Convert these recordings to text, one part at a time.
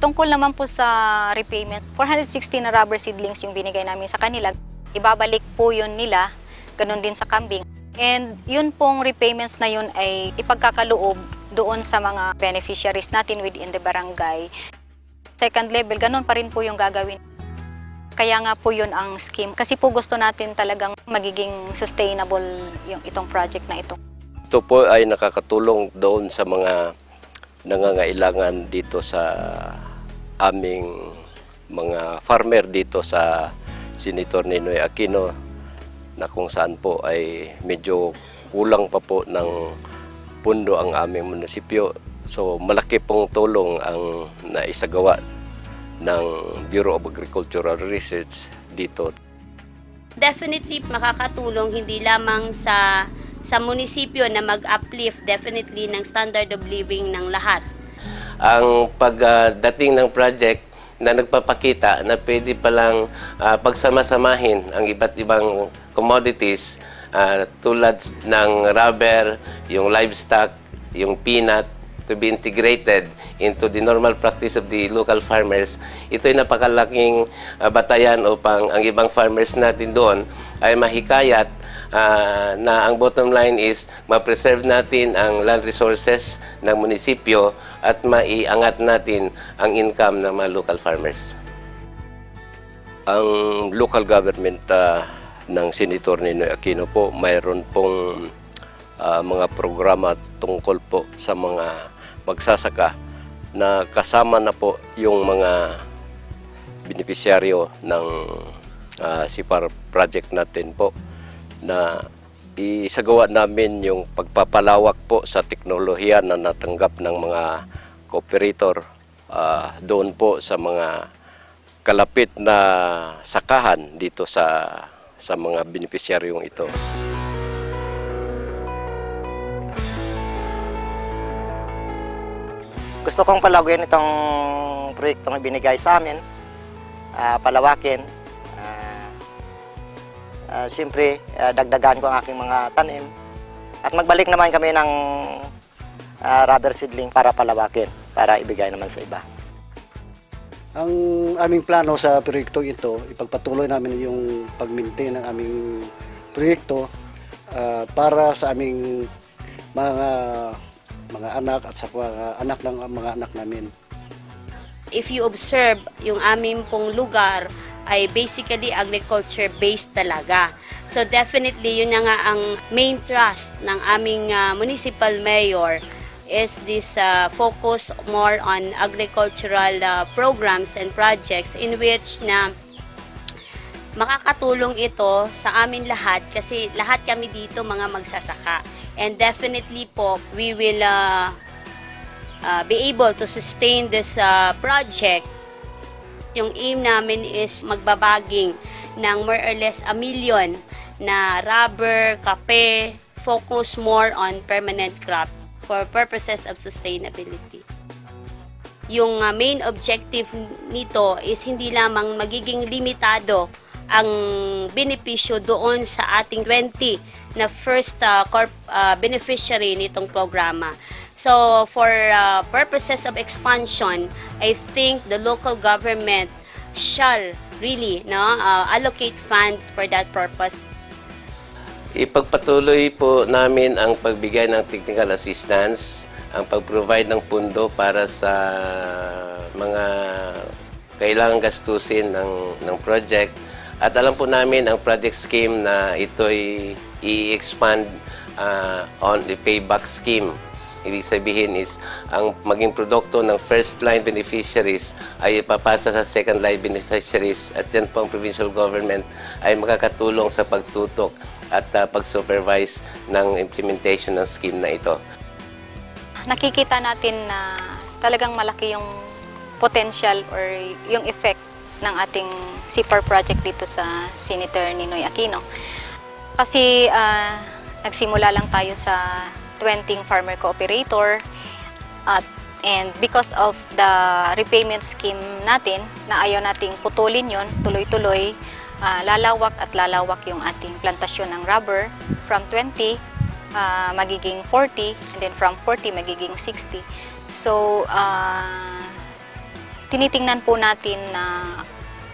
Tungkol naman po sa repayment, 460 na rubber seedlings yung binigay namin sa kanila. Ibabalik po yun nila, ganun din sa kambing. And yun pong repayments na yun ay ipagkakaloob doon sa mga beneficiaries natin within the barangay. Second level, ganun pa rin po yung gagawin. Kaya nga po yun ang scheme. Kasi po gusto natin talagang magiging sustainable yung itong project na ito. Ito po ay nakakatulong doon sa mga nangangailangan dito sa aming mga farmer dito sa Senator Ninoy Aquino, na kung saan po ay medyo kulang pa po ng pundo ang aming munisipyo. So malaki pong tulong ang naisagawa ng Bureau of Agricultural Research dito. Definitely makakatulong hindi lamang sa munisipyo na mag-uplift definitely ng standard of living ng lahat. Ang pagdating ng project na nagpapakita na pwede palang pagsamasamahin ang iba't ibang commodities tulad ng rubber, yung livestock, yung peanut, to be integrated into the normal practice of the local farmers. Ito ay napakalaking batayan upang ang ibang farmers natin doon ay mahikayat na ang bottom line is ma-preserve natin ang land resources ng munisipyo at maiangat natin ang income ng mga local farmers. Ang local government ng Senator Ninoy Aquino po, mayroon pong mga programa tungkol po sa mga magsasaka na kasama na po yung mga beneficiaryo ng SIPAR project natin po, na isagawa namin yung pagpapalawak po sa teknolohiya na natanggap ng mga cooperator doon po sa mga kalapit na sakahan dito sa mga beneficiaryong ito. Gusto kong palaguin itong proyektong ibinigay sa amin, palawakin. Siyempre, dagdagan ko ang aking mga tanim at magbalik naman kami ng rubber seedling para palawakin, para ibigay naman sa iba. Ang aming plano sa proyekto ito, ipagpatuloy namin yung pag-maintain ng aming proyekto para sa aming mga anak at sa anak ng mga anak namin. If you observe, yung aming pong lugar ay basically agriculture-based talaga. So definitely, yun na nga ang main thrust ng aming municipal mayor is this focus more on agricultural programs and projects in which na makakatulong ito sa amin lahat kasi lahat kami dito mga magsasaka. And definitely po, we will be able to sustain this project. Yung aim namin is magbabaging ng more or less 1 million na rubber, kape, focus more on permanent crop for purposes of sustainability. Yung main objective nito is hindi lamang magiging limitado ang benepisyo doon sa ating 20 na first beneficiary nitong programa. So for purposes of expansion, I think the local government shall really allocate funds for that purpose. Ipagpatuloy po namin ang pagbigay ng technical assistance, ang pag-provide ng pundo para sa mga kailangang gastusin ng project. At alam po namin ang project scheme na ito'y i-expand on the payback scheme. Ibig sabihin is, ang maging produkto ng first line beneficiaries ay ipapasa sa second line beneficiaries at yan po ang provincial government ay makakatulong sa pagtutok at pag-supervise ng implementation ng scheme na ito. Nakikita natin na talagang malaki yung potential or yung effect ng ating SIPAR project dito sa Senator Ninoy Aquino. Kasi nagsimula lang tayo sa 20 farmer cooperator and because of the repayment scheme natin na ayaw nating putulin yon, tuloy-tuloy, lalawak at lalawak yung ating plantasyon ng rubber from 20 magiging 40 and then from 40 magiging 60. So tinitingnan po natin na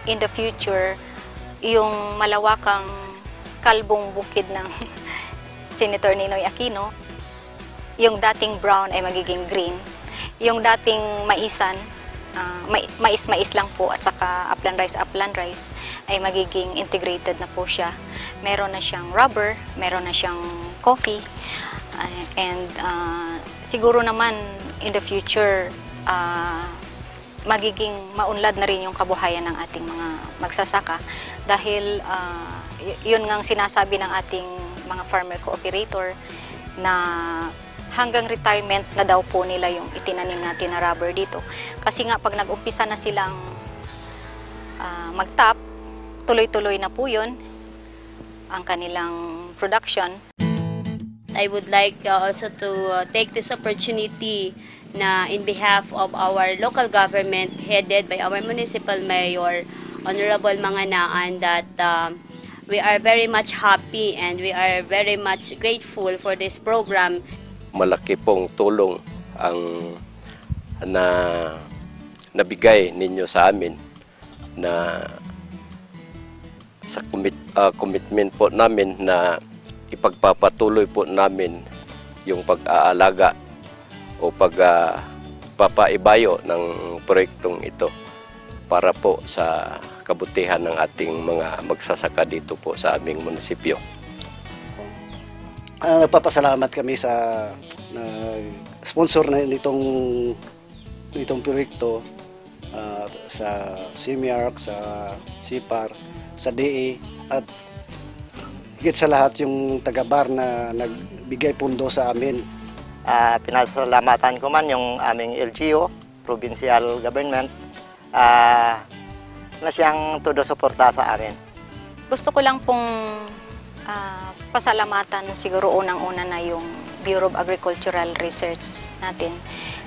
in the future, yung malawakang kalbong bukid ng Senator Ninoy Aquino, yung dating brown ay magiging green, yung dating maisan, mais lang po at saka upland rice ay magiging integrated na po siya. Meron na siyang rubber, meron na siyang coffee, and siguro naman in the future magiging maunlad na rin yung kabuhayan ng ating mga magsasaka dahil yun ngang sinasabi ng ating mga farmer cooperator na hanggang retirement na daw po nila yung itinanim natin na rubber dito. Kasi nga pag nag-umpisa na silang mag-tap, tuloy-tuloy na po yun ang kanilang production. I would like also to take this opportunity na in behalf of our local government headed by our municipal mayor, Honorable Manganaan, that we are very much happy and we are very much grateful for this program. Malaki pong tulong ang nabigay ninyo sa amin na sa commitment po namin na ipagpapatuloy po namin yung pag-aalaga o pagpapaibayo ng proyektong ito para po sa kabutihan ng ating mga magsasaka dito po sa aming munisipyo. Nagpapasalamat kami sa sponsor na nitong proyekto, sa CMEARC, sa CIPAR, sa DE, at higit sa lahat yung taga-BAR na nagbigay pundo sa amin. Pinasalamatan ko man yung aming LGU, provincial government, na siyang todo suporta sa amin. Gusto ko lang pong pasalamatan siguro unang-una na yung Bureau of Agricultural Research natin.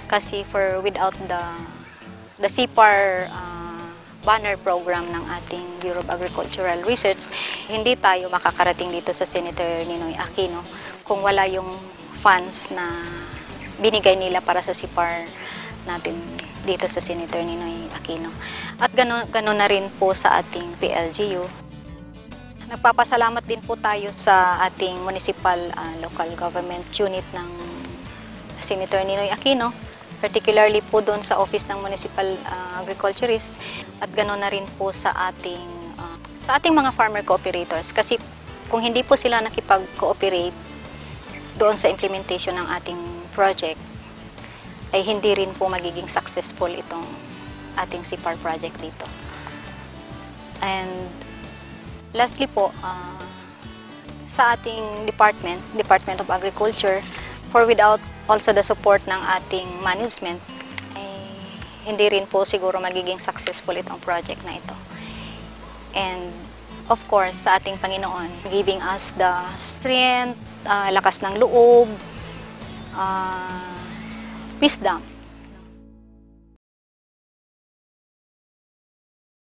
Kasi without the CIPAR banner program ng ating Bureau of Agricultural Research, hindi tayo makakarating dito sa Senator Ninoy Aquino kung wala yung funds na binigay nila para sa CIPAR natin dito sa Senator Ninoy Aquino. At gano'n na rin po sa ating PLGU. Nagpapasalamat din po tayo sa ating municipal local government unit ng Senator Ninoy Aquino, particularly po doon sa Office ng Municipal Agriculturist, at gano'n na rin po sa ating mga farmer cooperators. Kasi kung hindi po sila nakipag-cooperate doon sa implementation ng ating project, ay hindi rin po magiging successful itong ating CIPAR project dito. And lastly po, sa ating Department of Agriculture, without also the support ng ating management, hindi rin po siguro magiging successful itong project na ito. And of course, sa ating Panginoon, giving us the strength, lakas ng loob, wisdom